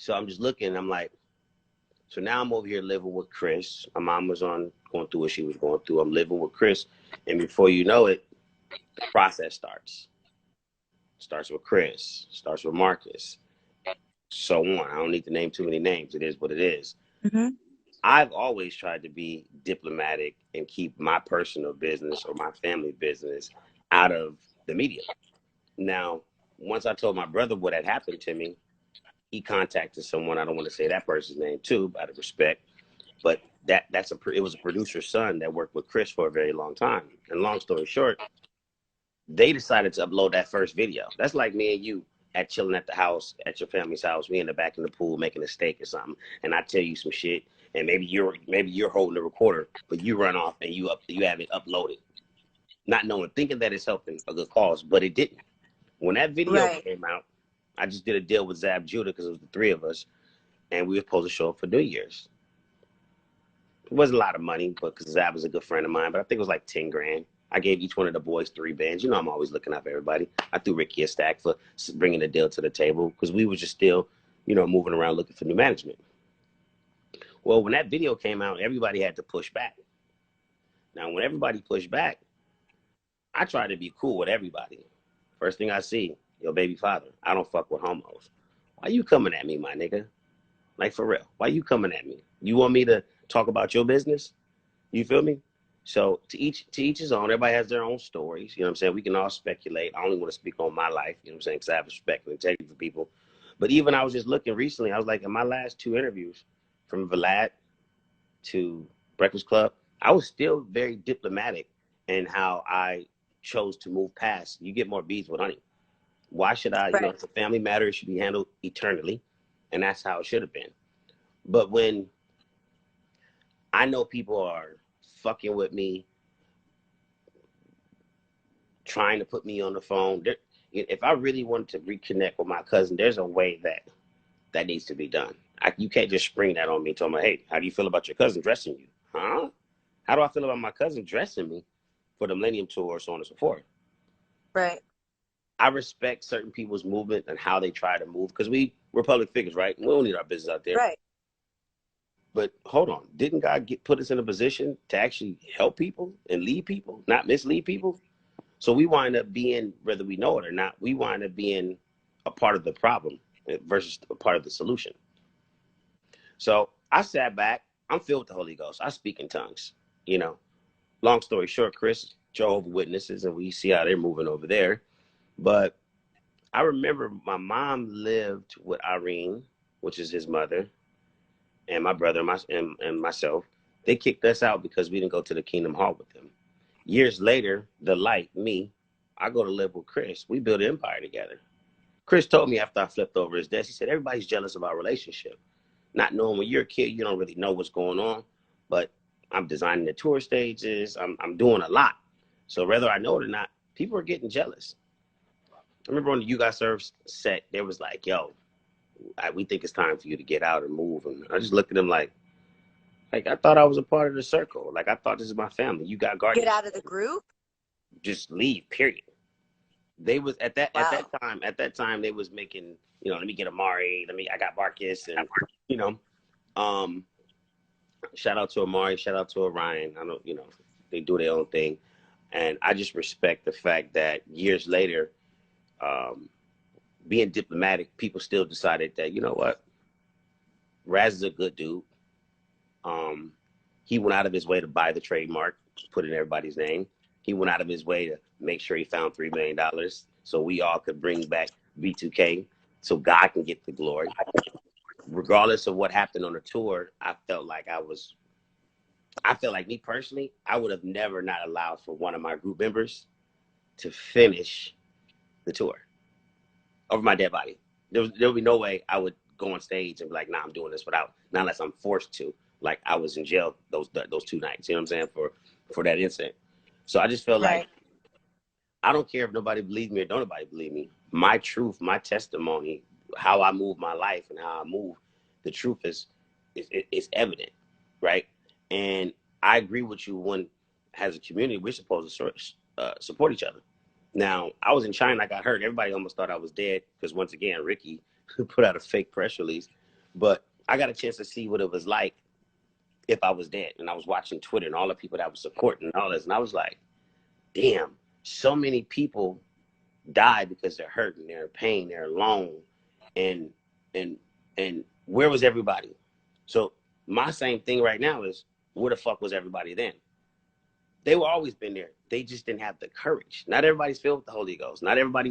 So I'm just looking. I'm like, so now I'm over here living with Chris. My mom was on going through what she was going through. I'm living with Chris, and before you know it, the process starts. Starts with Chris. Starts with Marcus. So on. I don't need to name too many names. It is what it is. Mm-hmm. I've always tried to be diplomatic and keep my personal business or my family business out of the media. Now, once I told my brother what had happened to me, he contacted someone. I don't want to say that person's name too, out of respect. But it was a producer's son that worked with Chris for a very long time. And long story short, they decided to upload that first video. That's like me and you at chilling at the house, at your family's house. We in the back in the pool making a steak or something, and I tell you some shit, and maybe you're holding the recorder, but you run off and you have it uploaded, not knowing, thinking that it's helping a good cause, but it didn't. When that video Right. came out, I just did a deal with Zab Judah because it was the three of us, and we were supposed to show up for New Year's. It wasn't a lot of money, but because Zab was a good friend of mine, but I think it was like 10 grand. I gave each one of the boys 3 bands. You know, I'm always looking out for everybody. I threw Ricky a stack for bringing the deal to the table because we were just still, moving around looking for new management. Well, when that video came out, everybody had to push back. Now, when everybody pushed back, I tried to be cool with everybody. First thing I see, your baby father. I don't fuck with homos. Why you coming at me, my nigga? Like, for real. Why you coming at me? You want me to talk about your business? You feel me? So to each his own. Everybody has their own stories. You know what I'm saying? We can all speculate. I only want to speak on my life. You know what I'm saying? Because I have respect and integrity for people. But even I was just looking recently. I was like, in my last 2 interviews, from Vlad to Breakfast Club, I was still very diplomatic in how I chose to move past. You get more bees with honey. Why should I? Right. It's a family matter. It should be handled eternally, and that's how it should have been. But when I know people are fucking with me, trying to put me on the phone. If I really wanted to reconnect with my cousin, there's a way that needs to be done. You can't just spring that on me and tell me, hey, how do you feel about your cousin dressing you? Huh? How do I feel about my cousin dressing me for the Millennium Tour, so on and so forth? Right. I respect certain people's movement and how they try to move because we're public figures, right? We don't need our business out there. Right. But hold on, didn't God put us in a position to actually help people and lead people, not mislead people? So we wind up being, whether we know it or not, we wind up being a part of the problem versus a part of the solution. So I sat back. I'm filled with the Holy Ghost. I speak in tongues. You know, long story short, Chris, Jehovah's Witnesses, and we see how they're moving over there. But I remember my mom lived with Irene, which is his mother, and my brother and myself. They kicked us out because we didn't go to the Kingdom Hall with them. Years later, the light, me, I go to live with Chris. We build an empire together. Chris told me after I flipped over his desk, he said, everybody's jealous of our relationship. Not knowing when you're a kid, you don't really know what's going on. But I'm designing the tour stages. I'm doing a lot. So whether I know it or not, people are getting jealous. I remember on the You Got Served set, there was like, yo, we think it's time for you to get out and move. And I just looked at them like I thought I was a part of the circle. Like I thought this is my family. You got Get guardians. out of the group? Just leave, period. They was Wow. at that time they was making, let me get Amari, I got Marcus and you know, um shout out to Amari, shout out to Orion. I don't, they do their own thing. And I just respect the fact that years later, um, being diplomatic, people still decided that, you know what, Raz is a good dude. Um, he went out of his way to buy the trademark, put in everybody's name. He went out of his way to make sure he found $3 million so we all could bring back B2K so God can get the glory. Regardless of what happened on the tour, I felt like me personally, I would have never not allowed for one of my group members to finish the tour over my dead body. There would be no way I would go on stage and be like, nah, I'm doing this not unless I'm forced to. Like I was in jail those 2 nights, you know what I'm saying, for that incident. So I just felt like Right. I don't care if nobody believes me or don't nobody believe me. My truth, my testimony, how I move my life and how I move, the truth is evident, right? And I agree with you. When as a community, we're supposed to support each other. Now, I was in China, I got hurt. Everybody almost thought I was dead because once again, Ricky put out a fake press release. But I got a chance to see what it was like if I was dead. And I was watching Twitter and all the people that was supporting and all this. And I was like, damn, so many people die because they're hurting, they're in pain, they're alone. And and and where was everybody? So my same thing right now is, where the fuck was everybody then? They were always been there. They just didn't have the courage. Not everybody's filled with the Holy Ghost. Not everybody